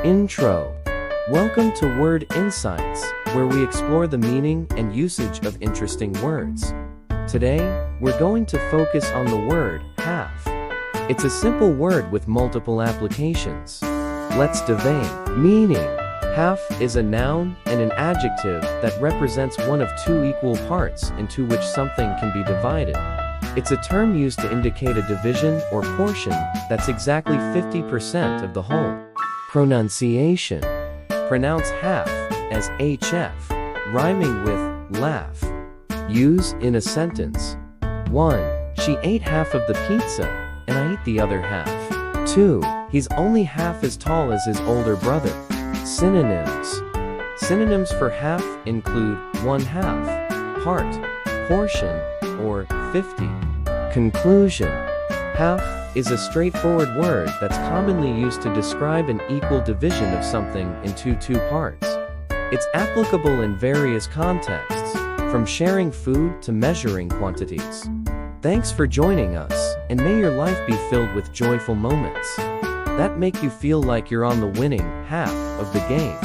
Intro. Welcome to Word Insights, where we explore the meaning and usage of interesting words. Today, we're going to focus on the word hɑːf. It's a simple word with multiple applications. Let's dive in. Meaning. Hɑːf is a noun and an adjective that represents one of two equal parts into which something can be divided. It's a term used to indicate a division or portion that's exactly 50% of the whole. Pronunciation. Pronounce hɑːf as hf, rhyming with laugh. Use in a sentence. 1. She ate half of the pizza, and I ate the other half. 2. He's only half as tall as his older brother. Synonyms. Synonyms for hɑːf include 1/2, part, portion, or 50. Conclusion. Hɑːf is a straightforward word that's commonly used to describe an equal division of something into two parts. It's applicable in various contexts, from sharing food to measuring quantities. Thanks for joining us, and may your life be filled with joyful moments that make you feel like you're on the winning half of the game.